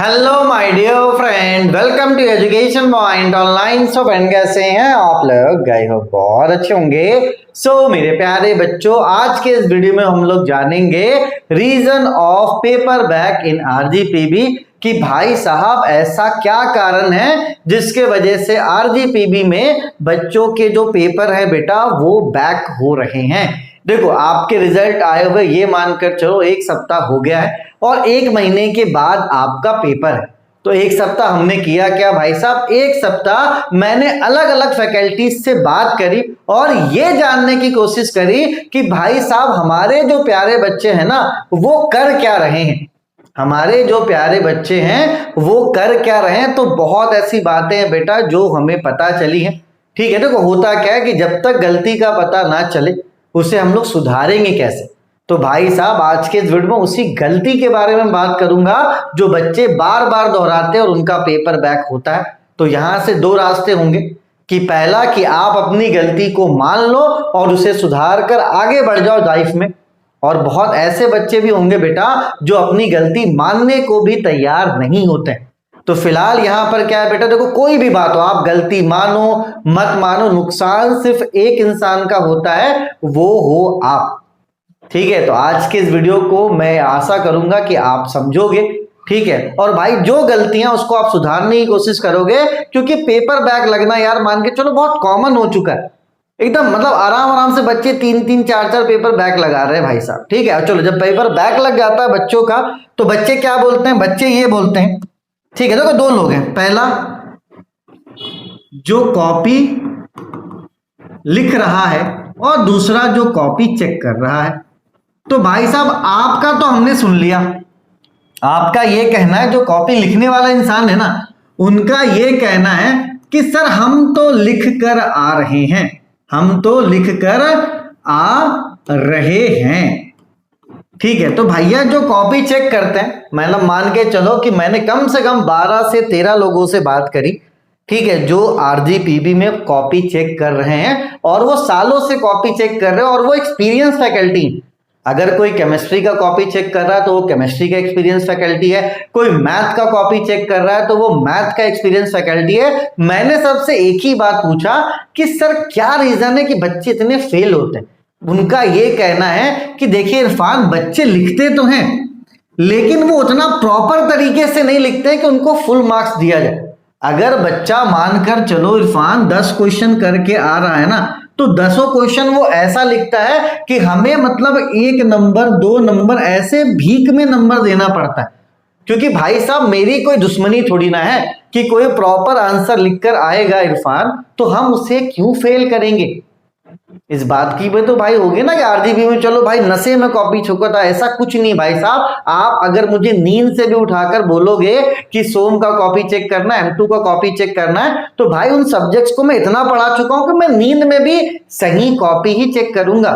Hello my dear friend, welcome to education point online. So friend, कैसे हैं आप लोग? गए हो बहुत अच्छे होंगे। सो मेरे प्यारे बच्चों, आज के इस वीडियो में हम लोग जानेंगे reason of paper back in RGPV कि भाई साहब ऐसा क्या कारण है जिसके वजह से आरजीपीबी में बच्चों के जो पेपर है बेटा वो बैक हो रहे हैं। देखो, आपके रिजल्ट आए हुए ये मानकर चलो एक सप्ताह हो गया है और एक महीने के बाद आपका पेपर है। तो एक सप्ताह हमने किया क्या भाई साहब? एक सप्ताह मैंने अलग अलग फैकल्टीज से बात करी और ये जानने की कोशिश करी कि भाई साहब हमारे जो प्यारे बच्चे हैं ना वो कर क्या रहे हैं, हमारे जो प्यारे बच्चे हैं वो कर क्या रहे हैं। तो बहुत ऐसी बातें हैं बेटा जो हमें पता चली हैं। ठीक है, देखो होता क्या है कि जब तक गलती का पता ना चले उसे हम लोग सुधारेंगे कैसे। तो भाई साहब आज के इस वीडियो में उसी गलती के बारे में बात करूंगा जो बच्चे बार बार दोहराते हैं और उनका पेपर बैक होता है। तो यहां से दो रास्ते होंगे कि पहला कि आप अपनी गलती को मान लो और उसे सुधार कर आगे बढ़ जाओ लाइफ में, और बहुत ऐसे बच्चे भी होंगे बेटा जो अपनी गलती मानने को भी तैयार नहीं होते। तो फिलहाल यहां पर क्या है बेटा, देखो कोई भी बात हो, आप गलती मानो मत मानो, नुकसान सिर्फ एक इंसान का होता है, वो हो आप। ठीक है, तो आज के इस वीडियो को मैं आशा करूंगा कि आप समझोगे। ठीक है, और भाई जो गलतियां उसको आप सुधारने की कोशिश करोगे, क्योंकि पेपर बैक लगना यार मान के चलो बहुत कॉमन हो चुका है एकदम। मतलब आराम आराम से बच्चे 3-3 4-4 पेपर बैक लगा रहे हैं भाई साहब। ठीक है, चलो जब पेपर बैक लग जाता है बच्चों का तो बच्चे क्या बोलते हैं? बच्चे ये बोलते हैं, ठीक है देखो दो लोग हैं, पहला जो कॉपी लिख रहा है और दूसरा जो कॉपी चेक कर रहा है। तो भाई साहब आपका तो हमने सुन लिया, आपका ये कहना है, जो कॉपी लिखने वाला इंसान है ना उनका ये कहना है कि सर हम तो लिख कर आ रहे हैं, हम तो लिख कर आ रहे हैं। ठीक है, तो भैया जो कॉपी चेक करते हैं, मतलब मान के चलो कि मैंने कम से कम 12 से 13 लोगों से बात करी, ठीक है, जो आरजीपीबी में कॉपी चेक कर रहे हैं और वो सालों से कॉपी चेक कर रहे हैं और वो एक्सपीरियंस फैकल्टी। अगर कोई केमिस्ट्री का कॉपी चेक कर रहा है तो वो केमिस्ट्री का एक्सपीरियंस फैकल्टी है, कोई मैथ का कॉपी चेक कर रहा है तो वो मैथ का एक्सपीरियंस फैकल्टी है। मैंने सबसे एक ही बात पूछा कि सर क्या रीजन है कि बच्चे इतने फेल होते हैं। उनका ये कहना है कि देखिए इरफान, बच्चे लिखते तो हैं लेकिन वो उतना प्रॉपर तरीके से नहीं लिखते हैं कि उनको फुल मार्क्स दिया जाए। अगर बच्चा मानकर चलो इरफान 10 क्वेश्चन करके आ रहा है ना तो 10 क्वेश्चन वो ऐसा लिखता है कि हमें मतलब 1 नंबर 2 नंबर ऐसे भीख में नंबर देना पड़ता है। क्योंकि भाई साहब मेरी कोई दुश्मनी थोड़ी ना है कि कोई प्रॉपर आंसर लिखकर आएगा इरफान तो हम उसे क्यों फेल करेंगे। इस बात की भी तो भाई होगी ना कि आरजीपी में चलो भाई नशे में कॉपी छुपा था, ऐसा कुछ नहीं भाई साहब। आप अगर मुझे नींद से भी उठाकर बोलोगे कि सोम का कॉपी चेक करना है, M2 का कॉपी चेक करना है, तो भाई उन सब्जेक्ट्स को मैं इतना पढ़ा चुका हूं कि मैं नींद में भी सही कॉपी ही चेक करूंगा।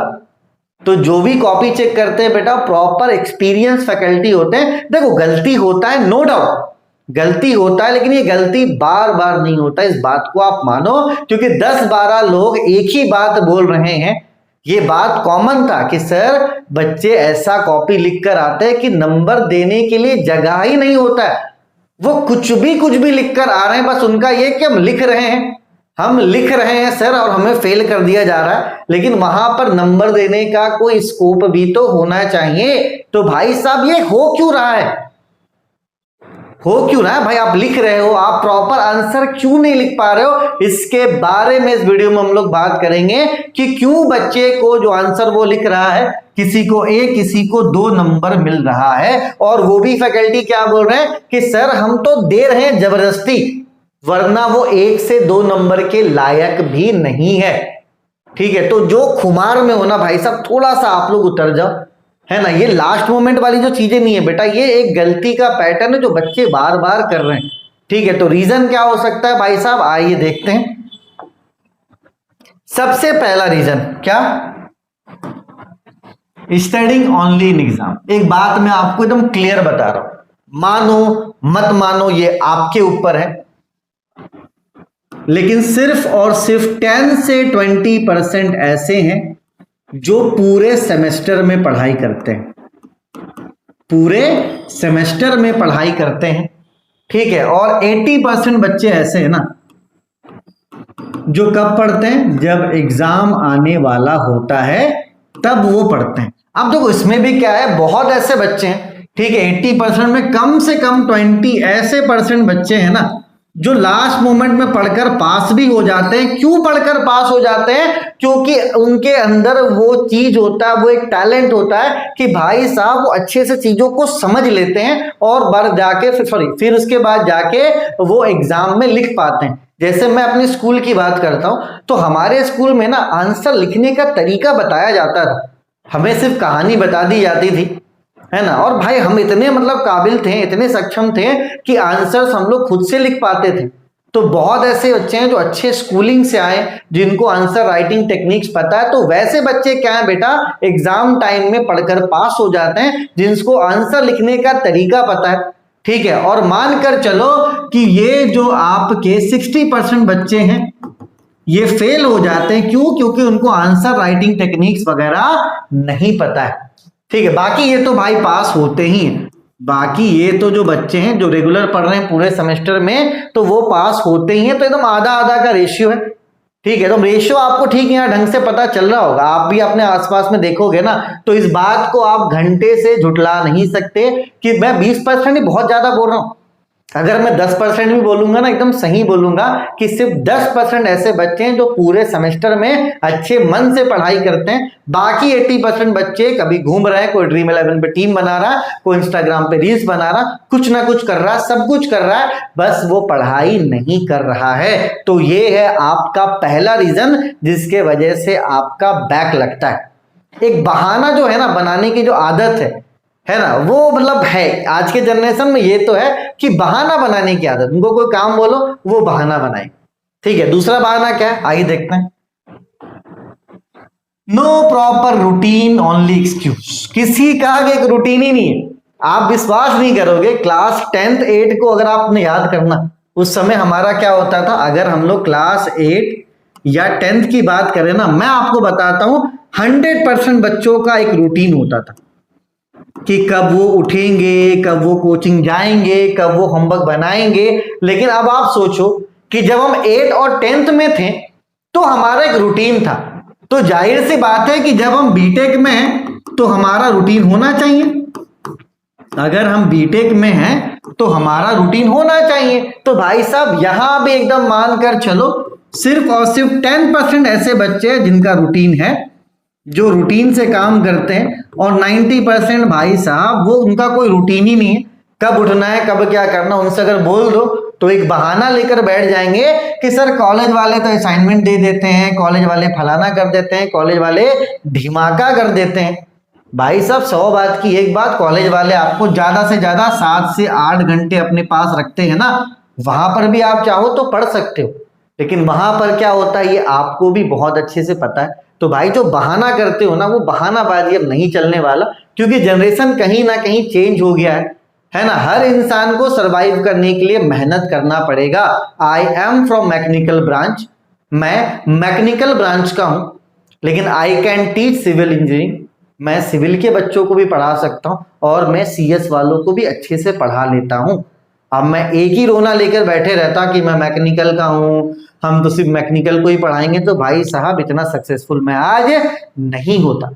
तो जो भी कॉपी चेक करते हैं बेटा प्रॉपर एक्सपीरियंस फैकल्टी होते हैं। देखो गलती होता है, नो डाउट गलती होता है, लेकिन ये गलती बार बार नहीं होता, इस बात को आप मानो। क्योंकि 10-12 लोग एक ही बात बोल रहे हैं, ये बात कॉमन था कि सर बच्चे ऐसा कॉपी लिख कर आते हैं कि नंबर देने के लिए जगह ही नहीं होता है, वो कुछ भी लिख कर आ रहे हैं। बस उनका ये कि हम लिख रहे हैं सर और हमें फेल कर दिया जा रहा है, लेकिन वहां पर नंबर देने का कोई स्कोप भी तो होना चाहिए। तो भाई साहब ये हो क्यों रहा है भाई? आप लिख रहे हो, आप प्रॉपर आंसर क्यों नहीं लिख पा रहे हो? इसके बारे में इस वीडियो में हम लोग बात करेंगे कि क्यों बच्चे को जो आंसर वो लिख रहा है किसी को 1 किसी को 2 नंबर मिल रहा है, और वो भी फैकल्टी क्या बोल रहे हैं कि सर हम तो दे रहे हैं जबरदस्ती, वरना वो 1 से 2 नंबर के लायक भी नहीं है। ठीक है, तो जो खुमार में हो ना भाई साहब थोड़ा सा आप लोग उतर जाओ, है ना। ये लास्ट मोमेंट वाली जो चीजें नहीं है बेटा, ये एक गलती का पैटर्न है जो बच्चे बार बार कर रहे हैं। ठीक है, तो रीजन क्या हो सकता है भाई साहब, आइए देखते हैं। सबसे पहला रीजन क्या? Studying only in exam. एक बात मैं आपको एकदम क्लियर बता रहा हूं, मानो मत मानो ये आपके ऊपर है, लेकिन सिर्फ और सिर्फ 10 से 20% ऐसे हैं जो पूरे सेमेस्टर में पढ़ाई करते हैं, पूरे सेमेस्टर में पढ़ाई करते हैं ठीक है, और 80% बच्चे ऐसे हैं ना जो कब पढ़ते हैं, जब एग्जाम आने वाला होता है तब वो पढ़ते हैं। अब देखो इसमें भी क्या है, बहुत ऐसे बच्चे हैं, ठीक है, 80% में कम से कम 20 ऐसे परसेंट बच्चे हैं ना जो लास्ट मोमेंट में पढ़कर पास भी हो जाते हैं। क्यों पढ़कर पास हो जाते हैं? क्योंकि उनके अंदर वो चीज होता है, वो एक टैलेंट होता है कि भाई साहब वो अच्छे से चीजों को समझ लेते हैं और बार जाके फिर उसके बाद जाके वो एग्जाम में लिख पाते हैं। जैसे मैं अपने स्कूल की बात करता हूं तो हमारे स्कूल में ना आंसर लिखने का तरीका बताया जाता था, हमें सिर्फ कहानी बता दी जाती थी, है ना, और भाई हम इतने मतलब काबिल थे, इतने सक्षम थे कि आंसर्स हम लोग खुद से लिख पाते थे। तो बहुत ऐसे बच्चे हैं जो अच्छे स्कूलिंग से आए, जिनको आंसर राइटिंग टेक्निक्स पता है, तो वैसे बच्चे क्या है बेटा, एग्जाम टाइम में पढ़कर पास हो जाते हैं, जिनको आंसर लिखने का तरीका पता है। ठीक है, और मानकर चलो कि ये जो आपके 60% बच्चे हैं ये फेल हो जाते हैं। क्यों? क्योंकि उनको आंसर राइटिंग टेक्निक्स वगैरह नहीं पता है। ठीक है, बाकी ये तो भाई पास होते ही हैं, बाकी ये तो जो बच्चे हैं जो रेगुलर पढ़ रहे हैं पूरे सेमेस्टर में तो वो पास होते ही हैं। तो एकदम आधा आधा का रेशियो है। ठीक है, तो रेशियो आपको ठीक यहाँ ढंग से पता चल रहा होगा, आप भी अपने आसपास में देखोगे ना, तो इस बात को आप घंटे से झुठला नहीं सकते कि मैं 20% ही बहुत ज्यादा बोल रहा हूं। अगर मैं 10% भी बोलूंगा ना, एकदम सही बोलूंगा कि सिर्फ 10% ऐसे बच्चे हैं जो पूरे सेमेस्टर में अच्छे मन से पढ़ाई करते हैं। बाकी 80% बच्चे कभी घूम रहे हैं, कोई ड्रीम 11 पे टीम बना रहा है, कोई इंस्टाग्राम पे रील्स बना रहा, कुछ ना कुछ कर रहा है, सब कुछ कर रहा है, बस वो पढ़ाई नहीं कर रहा है। तो ये है आपका पहला रीजन जिसके वजह से आपका बैक लगता है। एक बहाना जो है ना बनाने की जो आदत है ना, वो मतलब है आज के जनरेशन में, ये तो है कि बहाना बनाने की आदत, उनको कोई काम बोलो वो बहाना बनाए। ठीक है, दूसरा बहाना क्या है, आइए देखते हैं। No proper routine, only excuse. किसी का एक रूटीन ही नहीं है। आप विश्वास नहीं करोगे, क्लास 10th 8 को अगर आपने याद करना, उस समय हमारा क्या होता था, अगर हम लोग क्लास 8 या 10th की बात करें ना, मैं आपको बताता हूं 100% बच्चों का एक रूटीन होता था कि कब वो उठेंगे, कब वो कोचिंग जाएंगे, कब वो होमवर्क बनाएंगे। लेकिन अब आप सोचो कि जब हम 8 और 10th में थे तो हमारा एक रूटीन था। तो जाहिर सी बात है कि जब हम बीटेक में हैं तो हमारा रूटीन होना चाहिए। अगर हम बीटेक में हैं तो हमारा रूटीन होना चाहिए। तो भाई साहब यहां भी एकदम मानकर चलो सिर्फ और सिर्फ 10% ऐसे बच्चे हैं जिनका रूटीन है, जो रूटीन से काम करते हैं, और 90% भाई साहब वो उनका कोई रूटीन ही नहीं है। कब उठना है, कब क्या करना, उनसे अगर बोल दो तो एक बहाना लेकर बैठ जाएंगे कि सर कॉलेज वाले तो असाइनमेंट दे देते हैं, कॉलेज वाले फलाना कर देते हैं, कॉलेज वाले धमाका कर देते हैं। भाई साहब 100 बात की एक बात, कॉलेज वाले आपको ज्यादा से ज्यादा 7 से 8 घंटे अपने पास रखते हैं ना, वहां पर भी आप चाहो तो पढ़ सकते हो, लेकिन वहां पर क्या होता है ये आपको भी बहुत अच्छे से पता है। तो भाई जो बहाना करते हो ना, वो बहानाबाजी अब नहीं चलने वाला, क्योंकि जनरेशन कहीं ना कहीं चेंज हो गया है ना। हर इंसान को सरवाइव करने के लिए मेहनत करना पड़ेगा। I am from mechanical branch, मैं मैकेनिकल ब्रांच का हूं, लेकिन I can teach civil engineering. मैं सिविल के बच्चों को भी पढ़ा सकता हूं और मैं सीएस वालों को भी अच्छे से पढ़ा लेता हूं। अब मैं एक ही रोना लेकर बैठे रहता कि मैं मैकेनिकल का हूं, हम तो सिर्फ मैकेनिकल को ही पढ़ाएंगे, तो भाई साहब इतना सक्सेसफुल मैं आज नहीं होता।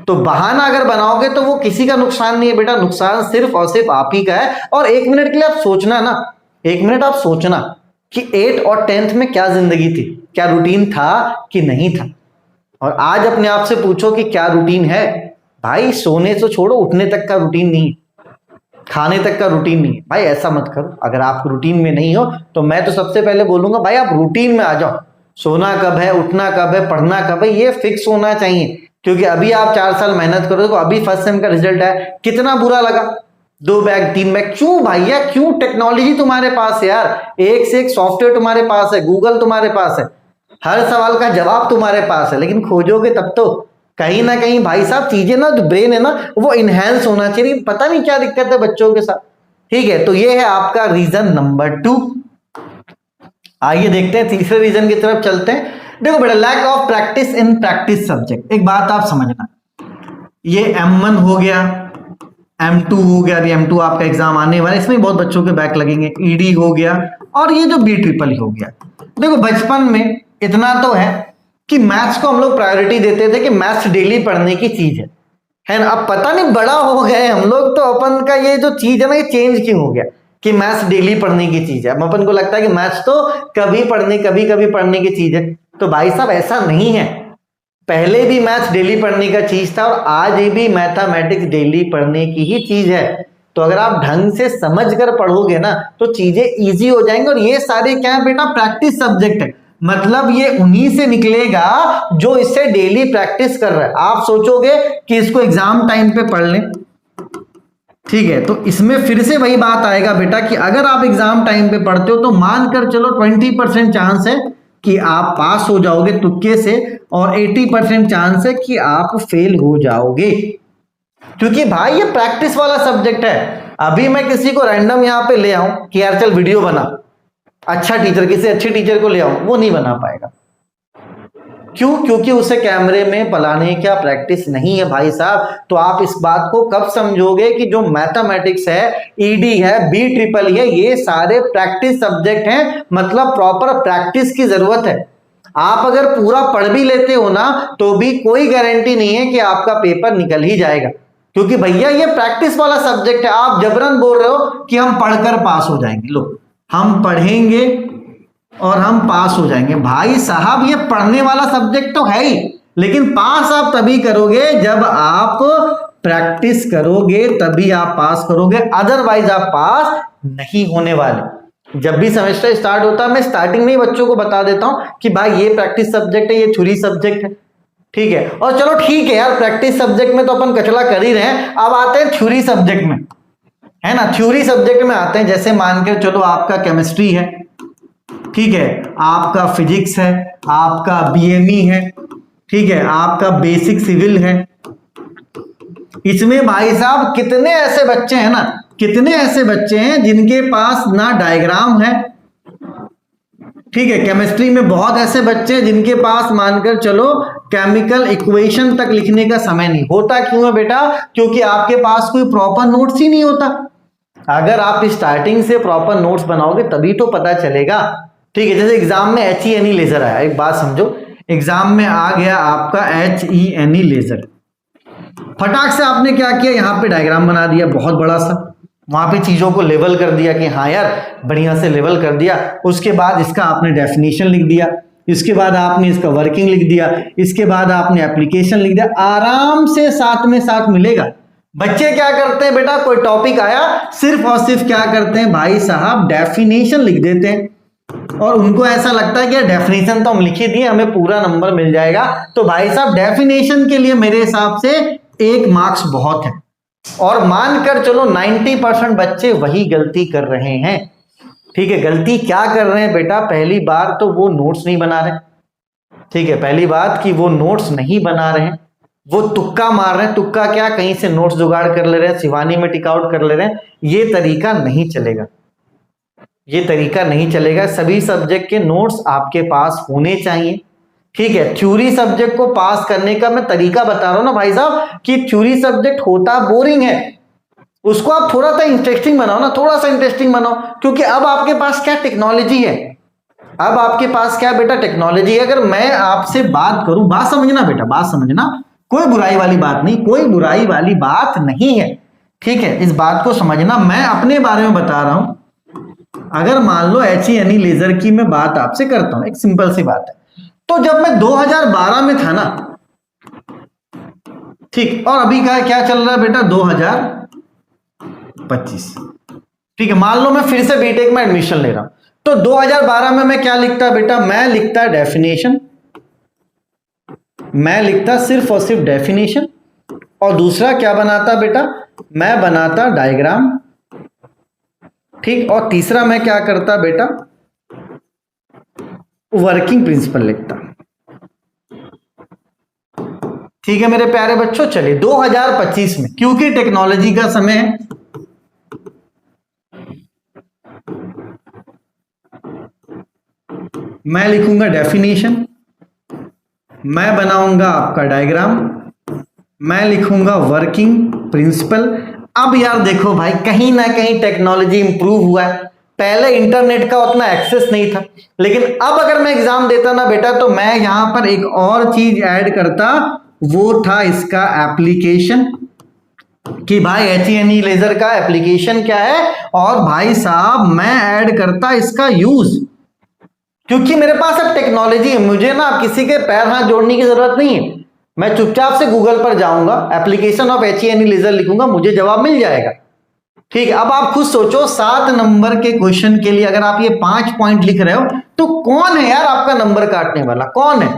तो बहाना अगर बनाओगे तो वो किसी का नुकसान नहीं है बेटा, नुकसान सिर्फ और सिर्फ आप ही का है। और 1 मिनट के लिए आप सोचना ना, 1 मिनट आप सोचना कि 8 और 10th में क्या जिंदगी थी, क्या रूटीन था कि नहीं था। और आज अपने आप से पूछो कि क्या रूटीन है। भाई सोने से छोड़ो, उठने तक का रूटीन नहीं, खाने तक का रूटीन नहीं है। भाई ऐसा मत करो, अगर आप रूटीन में नहीं हो तो मैं तो सबसे पहले बोलूंगा भाई आप रूटीन में आ जाओ। सोना कब है, उठना कब है, पढ़ना कब है, ये फिक्स होना चाहिए। क्योंकि अभी आप 4 साल मेहनत करो, तो अभी फर्स्ट सेम का रिजल्ट है, कितना बुरा लगा, 2 बैग 3 बैग। क्यों भैया, क्यों? टेक्नोलॉजी तुम्हारे पास है यार, एक से एक सॉफ्टवेयर तुम्हारे पास है, गूगल तुम्हारे पास है, हर सवाल का जवाब तुम्हारे पास है, लेकिन खोजोगे तब तो कहीं ना कहीं भाई साहब चीजें ना, जो ब्रेन है ना वो इनहेंस होना चाहिए। पता नहीं क्या दिक्कत है बच्चों के साथ। ठीक है, तो ये है आपका रीजन नंबर 2। आइए देखते हैं तीसरे रीजन की तरफ चलते हैं। देखो बेटा, lack of practice in practice subject. एक बात आप समझना, ये M1 हो गया, M2 हो गया, अभी M2 आपका एग्जाम आने वाला है, इसमें बहुत बच्चों के बैक लगेंगे। ED हो गया, और ये जो BEEE हो गया। देखो बचपन में इतना तो है कि मैथ्स को हम लोग प्रायोरिटी देते थे कि मैथ्स डेली पढ़ने की चीज है ना। अब पता नहीं बड़ा हो गए हम लोग तो अपन का ये जो चीज है ना ये चेंज क्यों हो गया कि मैथ्स डेली पढ़ने की चीज है। अब अपन को लगता है कि मैथ्स तो कभी कभी पढ़ने की चीज है। तो भाई साहब ऐसा नहीं है, पहले भी मैथ्स डेली पढ़ने का चीज था और आज भी मैथमेटिक्स डेली पढ़ने की ही चीज है। तो अगर आप ढंग से समझ कर पढ़ोगे ना तो चीजें इजी हो जाएंगी। और ये सारे क्या है बेटा, प्रैक्टिस सब्जेक्ट है, मतलब ये उन्हीं से निकलेगा जो इससे डेली प्रैक्टिस कर रहा है। आप सोचोगे कि इसको एग्जाम टाइम पे पढ़ लें, ठीक है, तो इसमें फिर से वही बात आएगा बेटा कि अगर आप एग्जाम टाइम पे पढ़ते हो तो मानकर चलो 20% चांस है कि आप पास हो जाओगे तुक्के से, और 80% चांस है कि आप फेल हो जाओगे, क्योंकि भाई ये प्रैक्टिस वाला सब्जेक्ट है। अभी मैं किसी को रैंडम यहां पे ले आऊं कि यार चल वीडियो बना, अच्छा टीचर, किसी अच्छे टीचर को ले आऊं, वो नहीं बना पाएगा। क्यों? क्योंकि उसे कैमरे में पलाने का प्रैक्टिस नहीं है भाई साहब। तो आप इस बात को कब समझोगे कि जो मैथमेटिक्स है, ईडी है, BEEE है, ये सारे प्रैक्टिस सब्जेक्ट हैं, मतलब प्रॉपर प्रैक्टिस की जरूरत है। आप अगर पूरा पढ़ भी लेते हो ना तो भी कोई गारंटी नहीं है कि आपका पेपर निकल ही जाएगा, क्योंकि भैया ये प्रैक्टिस वाला सब्जेक्ट है। आप जबरन बोल रहे हो कि हम पढ़कर पास हो जाएंगे, लो हम पढ़ेंगे और हम पास हो जाएंगे। भाई साहब ये पढ़ने वाला सब्जेक्ट तो है ही, लेकिन पास आप तभी करोगे जब आप प्रैक्टिस करोगे, तभी आप पास करोगे, अदरवाइज आप पास नहीं होने वाले। जब भी सेमेस्टर स्टार्ट होता है मैं स्टार्टिंग में ही बच्चों को बता देता हूं कि भाई ये प्रैक्टिस सब्जेक्ट है, ये थ्योरी सब्जेक्ट है, ठीक है। और चलो ठीक है यार, प्रैक्टिस सब्जेक्ट में तो अपन कचड़ा कर ही रहे हैं, अब आते हैं थ्योरी सब्जेक्ट में, है ना। थ्योरी सब्जेक्ट में आते हैं, जैसे मानकर चलो आपका केमिस्ट्री है, ठीक है, आपका फिजिक्स है, आपका BME है, ठीक है, आपका बेसिक सिविल है। इसमें भाई साहब कितने ऐसे बच्चे हैं ना, कितने ऐसे बच्चे हैं जिनके पास ना डायग्राम है, ठीक है। केमिस्ट्री में बहुत ऐसे बच्चे हैं जिनके पास मानकर चलो केमिकल इक्वेशन तक लिखने का समय नहीं होता। क्यों है बेटा? क्योंकि आपके पास कोई प्रॉपर नोट्स ही नहीं होता। अगर आप स्टार्टिंग से प्रॉपर नोट्स बनाओगे तभी तो पता चलेगा, ठीक है। जैसे एग्जाम में HENE लेजर आया, एक बात समझो, एग्जाम में आ गया आपका HENE लेजर, फटाक से आपने क्या किया, यहाँ पे डायग्राम बना दिया बहुत बड़ा सा, वहां पे चीजों को लेवल कर दिया कि हाँ यार बढ़िया से लेवल कर दिया। उसके बाद इसका आपने डेफिनेशन लिख दिया, इसके बाद आपने इसका वर्किंग लिख दिया, इसके बाद आपने एप्लीकेशन लिख दिया, आराम से साथ में साथ मिलेगा। बच्चे क्या करते हैं बेटा, कोई टॉपिक आया सिर्फ और सिर्फ क्या करते हैं भाई साहब, डेफिनेशन लिख देते हैं, और उनको ऐसा लगता है कि डेफिनेशन तो हम लिख ही दिए, हमें पूरा नंबर मिल जाएगा। तो भाई साहब डेफिनेशन के लिए मेरे हिसाब से 1 मार्क्स बहुत है, और मानकर चलो 90% बच्चे वही गलती कर रहे हैं, ठीक है। गलती क्या कर रहे हैं बेटा, पहली बार तो वो नोट्स नहीं बना रहे, ठीक है, पहली बात कि वो नोट्स नहीं बना रहे हैं, वो तुक्का मार रहे हैं। तुक्का क्या, कहीं से नोट्स जुगाड़ कर ले रहे हैं, शिवानी में टिक आउट कर ले रहे हैं। ये तरीका नहीं चलेगा, ये तरीका नहीं चलेगा। सभी सब्जेक्ट के नोट्स आपके पास होने चाहिए, ठीक है। थ्योरी सब्जेक्ट को पास करने का मैं तरीका बता रहा हूं ना भाई साहब, कि थ्योरी सब्जेक्ट होता बोरिंग है, उसको आप थोड़ा सा इंटरेस्टिंग बनाओ ना, थोड़ा सा इंटरेस्टिंग बनाओ, क्योंकि अब आपके पास क्या टेक्नोलॉजी है, अब आपके पास क्या बेटा टेक्नोलॉजी है। अगर मैं आपसे बात करूं, बात समझना बेटा, बात समझना, कोई बुराई वाली बात नहीं, कोई बुराई वाली बात नहीं है, ठीक है, इस बात को समझना। मैं अपने बारे में बता रहा हूं, अगर मान लो HENE लेजर की मैं बात आपसे करता हूं, एक सिंपल सी बात है। तो जब मैं 2012 में था ना, ठीक, और अभी का क्या चल रहा है बेटा 2025, ठीक है, मान लो मैं फिर से बीटेक में एडमिशन ले रहा हूं, तो 2012 में मैं क्या लिखता बेटा, मैं लिखता डेफिनेशन, मैं लिखता सिर्फ और सिर्फ डेफिनेशन, और दूसरा क्या बनाता बेटा, मैं बनाता डायग्राम, ठीक, और तीसरा मैं क्या करता बेटा, वर्किंग प्रिंसिपल लिखता। ठीक है मेरे प्यारे बच्चों, चलिए 2025 में, क्योंकि टेक्नोलॉजी का समय है, मैं लिखूंगा डेफिनेशन, मैं बनाऊंगा आपका डायग्राम, मैं लिखूंगा वर्किंग प्रिंसिपल, अब यार देखो भाई, कहीं ना कहीं टेक्नोलॉजी इंप्रूव हुआ है। पहले इंटरनेट का उतना एक्सेस नहीं था, लेकिन अब अगर मैं एग्जाम देता ना बेटा, तो मैं यहां पर एक और चीज ऐड करता, वो था इसका एप्लीकेशन, कि भाई HENE लेजर का एप्लीकेशन क्या है, और भाई साहब मैं ऐड करता इसका यूज। क्योंकि मेरे पास अब टेक्नोलॉजी है, मुझे ना किसी के पैर हाथ जोड़ने की जरूरत नहीं है। मैं चुपचाप से गूगल पर जाऊंगा, एप्लीकेशन ऑफ HENE लेजर लिखूंगा, मुझे जवाब मिल जाएगा। ठीक है, अब आप खुद सोचो, 7 नंबर के क्वेश्चन के लिए अगर आप ये 5 पॉइंट लिख रहे हो, तो कौन है यार आपका नंबर काटने वाला, कौन है?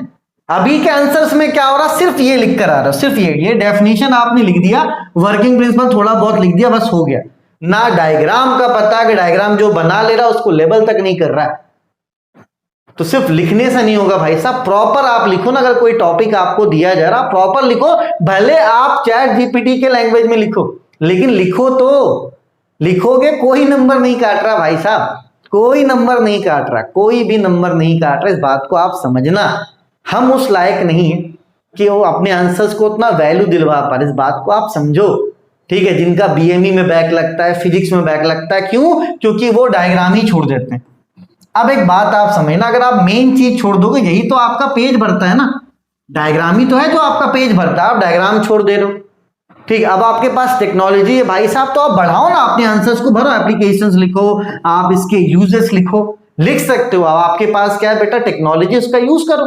अभी के आंसर्स में क्या हो रहा, सिर्फ ये लिख कर आ रहा है, सिर्फ ये डेफिनेशन आपने लिख दिया, वर्किंग प्रिंसिपल थोड़ा बहुत लिख दिया, बस हो गया। ना डायग्राम का पता कि डायग्राम जो बना ले रहा उसको लेबल तक नहीं कर रहा है। तो सिर्फ लिखने से नहीं होगा भाई साहब, प्रॉपर आप लिखो ना। अगर कोई टॉपिक आपको दिया जा रहा, प्रॉपर लिखो, भले आप चैट जीपीटी के लैंग्वेज में लिखो, लेकिन लिखो तो। लिखोगे, कोई नंबर नहीं काट रहा भाई साहब, कोई नंबर नहीं काट रहा, कोई भी नंबर नहीं काट रहा। इस बात को आप समझना, हम उस लायक नहीं है कि वो अपने आंसर्स को उतना वैल्यू दिलवा पा रहे, इस बात को आप समझो। ठीक है, जिनका BME में बैक लगता है, फिजिक्स में बैक लगता है, क्यों? क्योंकि वो डायग्राम ही छोड़ देते हैं। अब एक बात आप समझना, अगर आप मेन चीज छोड़ दोगे, यही तो आपका पेज भरता है ना, डायग्राम ही तो है जो आपका पेज भरता है, आप डायग्राम छोड़ दे रहे हो। ठीक, अब आपके पास टेक्नोलॉजी है भाई साहब, तो आप बढ़ाओ ना, अपने आंसर्स को भरो, एप्लीकेशंस लिखो, आप इसके यूजेस लिखो, लिख सकते हो। अब आपके पास क्या है बेटा, टेक्नोलॉजी, उसका यूज करो,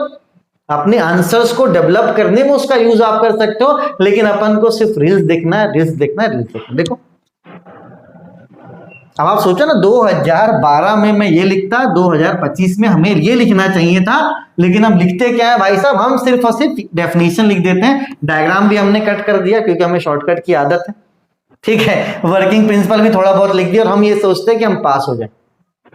अपने आंसर्स को डेवलप करने में उसका यूज आप कर सकते हो। लेकिन अपन को सिर्फ रील्स देखना है, रील्स देखना है, रील्स देखना। देखो अब आप सोचो ना, 2012 में मैं ये लिखता, 2025 में हमें ये लिखना चाहिए था, लेकिन हम लिखते क्या है भाई साहब, हम सिर्फ और सिर्फ डेफिनेशन लिख देते हैं। डायग्राम भी हमने कट कर दिया, क्योंकि हमें शॉर्टकट की आदत है। ठीक है, वर्किंग प्रिंसिपल भी थोड़ा बहुत लिख दिया, और हम ये सोचते हैं कि हम पास हो जाए।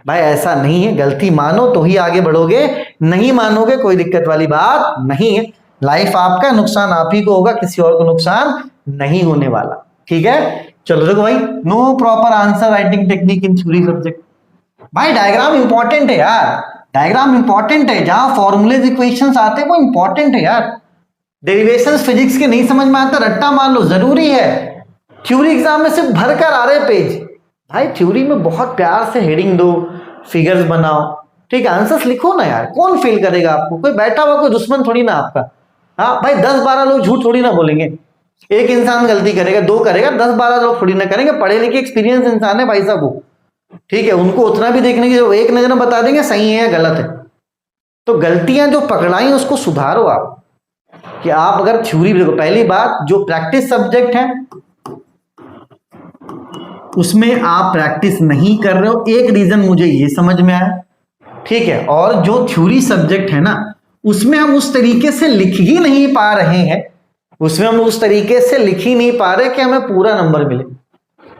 भाई ऐसा नहीं है, गलती मानो तो ही आगे बढ़ोगे, नहीं मानोगे कोई दिक्कत वाली बात नहीं है। लाइफ आपका, नुकसान आप ही को होगा, किसी और को नुकसान नहीं होने वाला। ठीक है, चलो देखो भाई, no proper answer writing technique in theory subject. भाई डायग्राम इंपॉर्टेंट है यार, डायग्राम इंपॉर्टेंट है, जहां फॉर्मूलेज इक्वेशंस आते हैं वो इंपॉर्टेंट है यार। डेरिवेशंस फिजिक्स के नहीं समझ में आता, रट्टा मान लो, जरूरी है। थ्योरी एग्जाम में सिर्फ भर कर आ रहे पेज। भाई थ्योरी में बहुत प्यार से हेडिंग दो, फिगर्स बनाओ, ठीक है, आंसर्स लिखो ना यार। कौन फेल करेगा आपको? कोई बैठा हुआ कोई दुश्मन थोड़ी ना आपका। हाँ भाई, 10-12 लोग झूठ थोड़ी ना बोलेंगे। एक इंसान गलती करेगा, 2 करेगा, 10-12 लोग थोड़ी ना करेंगे। पढ़े लिखे एक्सपीरियंस इंसान है भाई साहब वो। ठीक है, उनको उतना भी देखने की, जो एक नजर में बता देंगे सही है या गलत है। तो गलतियां जो पकड़ाई उसको सुधारो आप। कि आप अगर थ्योरी देखो, पहली बात, जो प्रैक्टिस सब्जेक्ट है उसमें आप प्रैक्टिस नहीं कर रहे हो, एक रीजन मुझे ये समझ में आया। ठीक है, और जो थ्योरी सब्जेक्ट है ना, उसमें हम उस तरीके से लिख ही नहीं पा रहे हैं, उसमें हम उस तरीके से लिख ही नहीं पा रहे कि हमें पूरा नंबर मिले।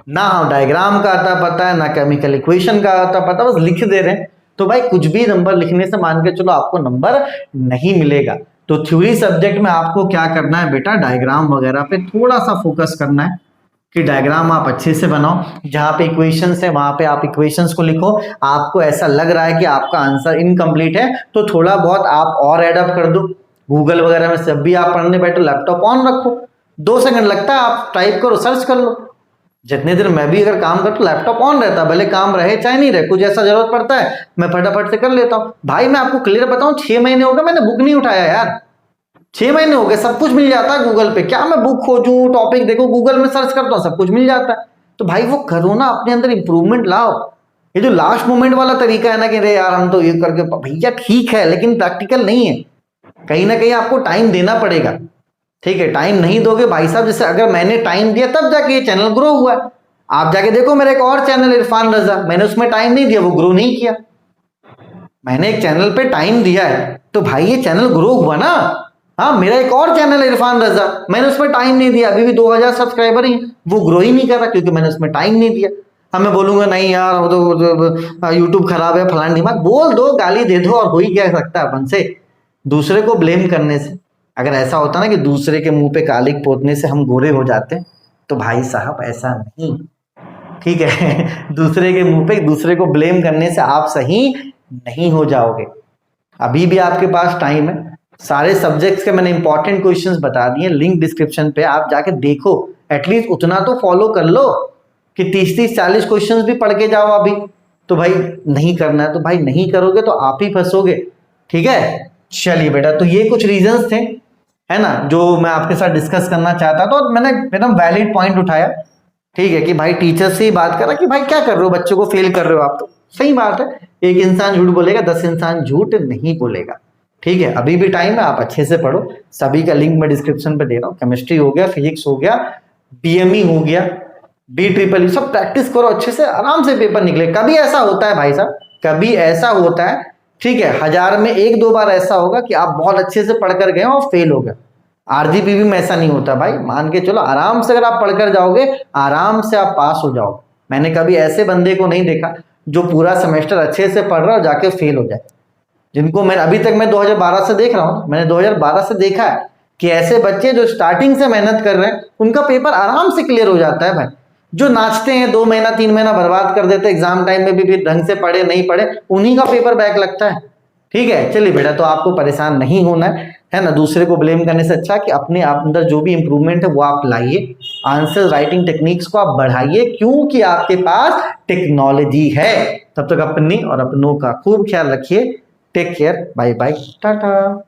ना हम डायग्राम का आता पता है, ना केमिकल इक्वेशन का आता पता, बस लिख दे रहे हैं। तो भाई कुछ भी नंबर लिखने से मान के चलो आपको नंबर नहीं मिलेगा। तो थ्योरी सब्जेक्ट में आपको क्या करना है बेटा, डायग्राम वगैरह पे थोड़ा सा फोकस करना है, कि डायग्राम आप अच्छे से बनाओ। जहां पे इक्वेशंस है वहां पे आप इक्वेशंस को लिखो। आपको ऐसा लग रहा है कि आपका आंसर इनकम्प्लीट है, तो थोड़ा बहुत आप और एडअप कर दो। गूगल वगैरह में जब भी आप पढ़ने बैठो, लैपटॉप ऑन रखो, 2 सेकंड लगता है, आप टाइप करो, सर्च कर लो। जितने देर मैं भी अगर काम करता लैपटॉप ऑन रहता, भले काम रहे चाहे नहीं रहे, कुछ ऐसा जरूरत पड़ता है मैं फटाफट से कर लेता हूँ। भाई मैं आपको क्लियर बताऊं, 6 महीने हो गए मैंने बुक नहीं उठाया यार। 6 महीने हो गए, सब कुछ मिल जाता है गूगल पे। क्या मैं बुक खोजूं, टॉपिक देखो, गूगल में सर्च करता हूँ, सब कुछ मिल जाता है। तो भाई वो करो ना, अपने अंदर इंप्रूवमेंट लाओ। ये जो लास्ट मोमेंट वाला तरीका है ना कि अरे यार हम तो ये करके, भैया ठीक है लेकिन प्रैक्टिकल नहीं है। कहीं ना कहीं आपको टाइम देना पड़ेगा। ठीक है, टाइम नहीं दोगे भाई साहब, जैसे अगर मैंने टाइम दिया तब जाके ये चैनल ग्रो हुआ है। आप जाके देखो मेरा एक और चैनल इरफान रजा, मैंने उसमें टाइम नहीं दिया, वो ग्रो नहीं किया। मैंने एक चैनल पे टाइम दिया है तो भाई ये चैनल ग्रो हुआ ना। हाँ, मेरा एक और चैनल है इरफान रजा, मैंने उसमें टाइम नहीं दिया, अभी भी 2000 सब्सक्राइबर ही, वो ग्रो ही नहीं कर रहा क्योंकि मैंने उसमें टाइम नहीं दिया। हाँ, मैं बोलूंगा नहीं यार वो तो यूट्यूब खराब है, फलान ढिमाक, बोल दो, गाली दे दो, और हो ही क्या सकता है अपन से, दूसरे को ब्लेम करने से। अगर ऐसा होता ना कि दूसरे के मुंह पे कालिक पोतने से हम गोरे हो जाते, तो भाई साहब ऐसा नहीं। ठीक है दूसरे के मुंह पे दूसरे को ब्लेम करने से आप सही नहीं हो जाओगे। अभी भी आपके पास टाइम है, सारे सब्जेक्ट्स के मैंने इंपॉर्टेंट क्वेश्चंस बता दिए, लिंक डिस्क्रिप्शन पे, आप जाके देखो, एटलीस्ट उतना तो फॉलो कर लो कि 30-30 40 क्वेश्चंस भी पढ़ के जाओ अभी। तो भाई नहीं करना है तो भाई नहीं करोगे तो आप ही फंसोगे, ठीक है। चलिए बेटा, तो ये कुछ रीजंस थे, है ना, जो मैं आपके साथ डिस्कस करना चाहता था, और मैंने एकदम वैलिड पॉइंट उठाया, ठीक है, कि भाई टीचर से ही बात करा कि भाई क्या कर रहे हो, बच्चों को फेल कर रहे हो आप। तो सही बात है, एक इंसान झूठ बोलेगा 10 इंसान झूठ नहीं बोलेगा, ठीक है। अभी भी टाइम है, आप अच्छे से पढ़ो, सभी का लिंक मैं डिस्क्रिप्शन पे दे रहा हूँ। केमिस्ट्री हो गया, फिजिक्स हो गया, बीएमई हो गया, BEEE, सब प्रैक्टिस करो अच्छे से, आराम से पेपर निकले। कभी ऐसा होता है भाई साहब, कभी ऐसा होता है, ठीक है, 1000 में 1-2 बार ऐसा होगा कि आप बहुत अच्छे से पढ़कर गए और फेल हो गए। RGPV में ऐसा नहीं होता भाई, मान के चलो, आराम से अगर आप पढ़कर जाओगे आराम से आप पास हो जाओ। मैंने कभी ऐसे बंदे को नहीं देखा जो पूरा सेमेस्टर अच्छे से पढ़ रहा और जाके फेल हो जाए। जिनको मैं अभी तक, मैं 2012 से देख रहा हूँ, मैंने 2012 से देखा है कि ऐसे बच्चे जो स्टार्टिंग से मेहनत कर रहे हैं उनका पेपर आराम से क्लियर हो जाता है भाई। जो नाचते हैं 2 महीना 3 महीना बर्बाद कर देते हैं एग्जाम टाइम में भी ढंग से पढ़े नहीं पढ़े, उन्हीं का पेपर बैक लगता है, ठीक है। चलिए बेटा, तो आपको परेशान नहीं होना है ना, दूसरे को ब्लेम करने से अच्छा कि अपने अंदर जो भी इंप्रूवमेंट है वो आप लाइए, आंसर राइटिंग टेक्निक्स को आप बढ़ाइए, क्योंकि आपके पास टेक्नोलॉजी है। तब तक अपनी और अपनों का खूब ख्याल रखिए। Take care, bye bye, Tata.